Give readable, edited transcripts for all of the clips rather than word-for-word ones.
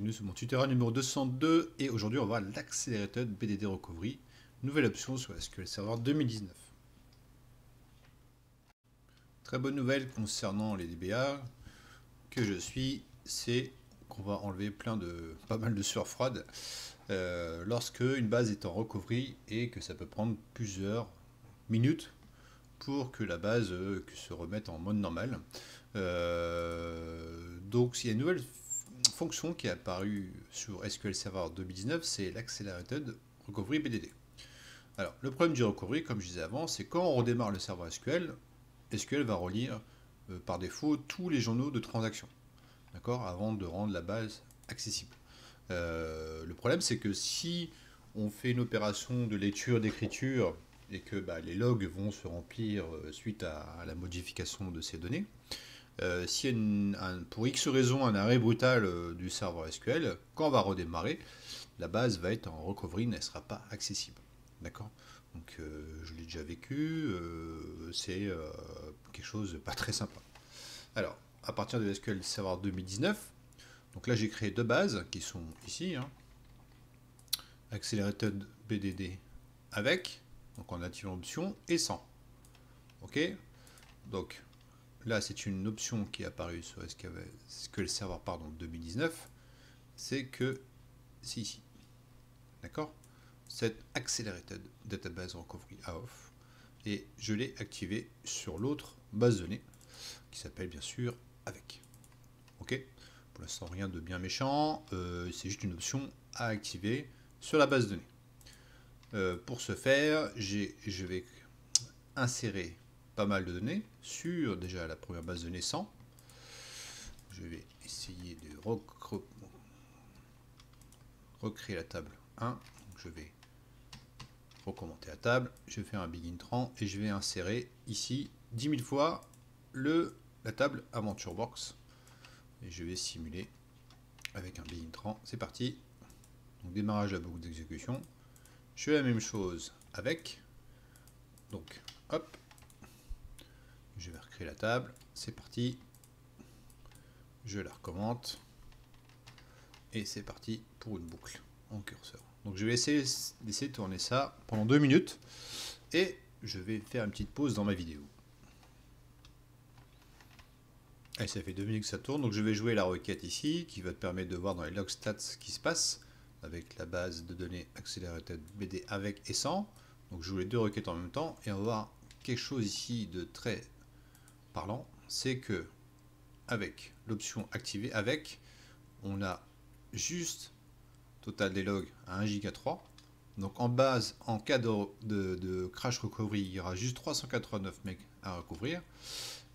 bienvenue sur mon tutoriel numéro 202 et aujourd'hui on va voir l'Accelerated BDD Recovery, nouvelle option sur SQL Server 2019. Très bonne nouvelle concernant les DBA que je suis, c'est qu'on va enlever pas mal de sueur froide lorsque une base est en recovery et que ça peut prendre plusieurs minutes pour que la base se remette en mode normal. Donc il y a une nouvelle fonction qui est apparue sur SQL Server 2019, c'est l'Accelerated Recovery BDD. Alors le problème du recovery, comme je disais avant, c'est quand on redémarre le serveur SQL, SQL va relire par défaut tous les journaux de transactions, d'accord, avant de rendre la base accessible. Le problème c'est que si on fait une opération de lecture, d'écriture, et que les logs vont se remplir suite à la modification de ces données, s'il y a pour X raison un arrêt brutal du serveur SQL, quand on va redémarrer, la base va être en recovery, ne sera pas accessible. D'accord. Donc je l'ai déjà vécu, c'est quelque chose de pas très sympa. Alors, à partir de SQL Server 2019, donc là j'ai créé deux bases qui sont ici, hein. Accelerated BDD avec, donc en activant l'option, et sans. Ok. Donc là, c'est une option qui est apparue sur SQL Server 2019, c'est que c'est ici. D'accord. Cette Accelerated Database Recovery Off, et je l'ai activé sur l'autre base de données, qui s'appelle bien sûr avec. Ok. Pour l'instant, rien de bien méchant, c'est juste une option à activer sur la base de données. Pour ce faire, je vais insérer pas mal de données sur déjà la première base de données 100. Je vais essayer de recréer la table 1. Donc je vais recommenter la table, je vais faire un begin tran et je vais insérer ici 10 000 fois la table Aventure Box. Et je vais simuler avec un begin tran. C'est parti. Donc démarrage de la boucle d'exécution. Je fais la même chose avec. Donc hop. Je vais recréer la table. C'est parti. Je la recommente. Et c'est parti pour une boucle en curseur. Donc je vais essayer de tourner ça pendant 2 minutes. Et je vais faire une petite pause dans ma vidéo. Et ça fait 2 minutes que ça tourne. Donc je vais jouer la requête ici, qui va te permettre de voir dans les log stats ce qui se passe avec la base de données Accelerated BD avec et sans. Donc je joue les deux requêtes en même temps. Et on va voir quelque chose ici de très parlant. C'est que avec l'option activée avec, on a juste total des logs à 1 giga 3. Donc en base, en cas de crash recovery, il y aura juste 389 MB à recouvrir.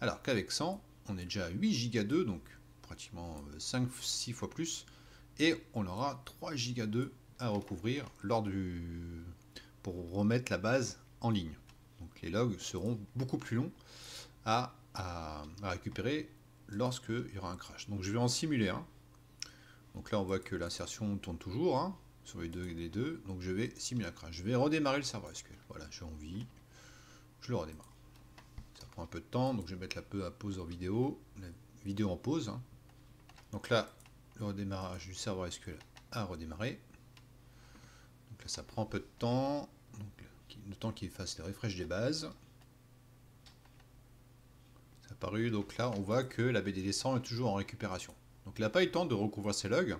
Alors qu'avec 100, on est déjà à 8 giga 2, donc pratiquement 5-6 fois plus. Et on aura 3 giga 2 à recouvrir pour remettre la base en ligne. Donc les logs seront beaucoup plus longs à récupérer lorsqu'il y aura un crash. Donc je vais en simuler un. Donc là on voit que l'insertion tourne toujours, hein, sur les deux. Donc je vais simuler un crash. Je vais redémarrer le serveur SQL. Voilà, j'ai envie. Je le redémarre. Ça prend un peu de temps, donc je vais mettre la pause en vidéo. La vidéo en pause. Hein. Donc là, le redémarrage du serveur SQL a redémarré. Donc là ça prend un peu de temps. Donc, le temps qu'il fasse le refresh des bases. C'est apparu, donc là on voit que la BDD 100 est toujours en récupération. Donc il n'a pas eu le temps de recouvrir ses logs.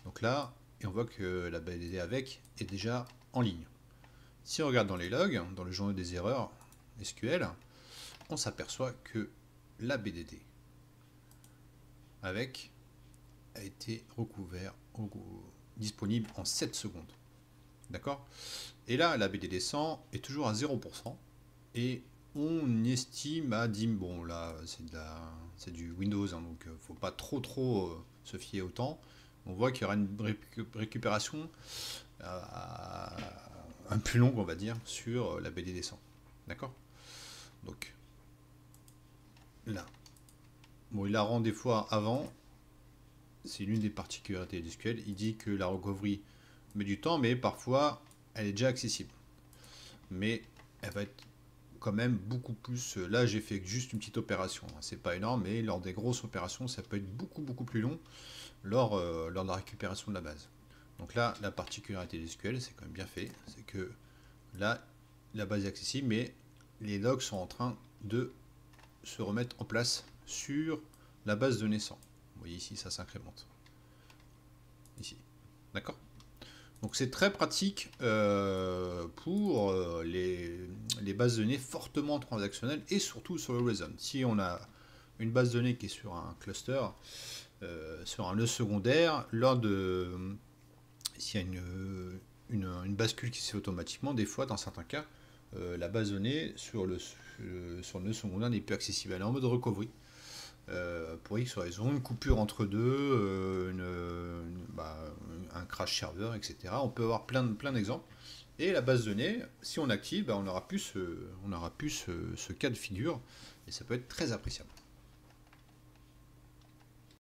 Donc là, et on voit que la BDD avec est déjà en ligne. Si on regarde dans les logs, dans le journal des erreurs SQL, on s'aperçoit que la BDD avec a été disponible en 7 secondes. D'accord. Et là, la BDD 100 est toujours à 0%. Et on estime à 10. Bon, là, c'est du Windows, hein, donc faut pas trop se fier au temps. On voit qu'il y aura une récupération un plus longue, on va dire, sur la BDD 100. D'accord. Donc, là. Bon, il la rend des fois avant. C'est l'une des particularités du SQL. Il dit que la recovery met du temps, mais parfois, elle est déjà accessible. Mais elle va être quand même beaucoup plus. Là, j'ai fait juste une petite opération. C'est pas énorme, mais lors des grosses opérations, ça peut être beaucoup plus long. lors de la récupération de la base. Donc là, la particularité des SQL, c'est quand même bien fait, c'est que là, la base est accessible, mais les logs sont en train de se remettre en place sur la base de naissance. Vous voyez ici, ça s'incrémente. Ici. D'accord? Donc c'est très pratique pour les bases de données fortement transactionnelles et surtout sur le JSON. Si on a une base de données qui est sur un cluster, sur un nœud secondaire, s'il y a une bascule qui se fait automatiquement, des fois, dans certains cas, la base de données sur le nœud secondaire n'est plus accessible. Elle est en mode recovery. Pour X raison, une coupure entre deux, un crash serveur, etc. On peut avoir plein d'exemples. Et la base de données, si on active, on aura plus ce cas de figure, et ça peut être très appréciable.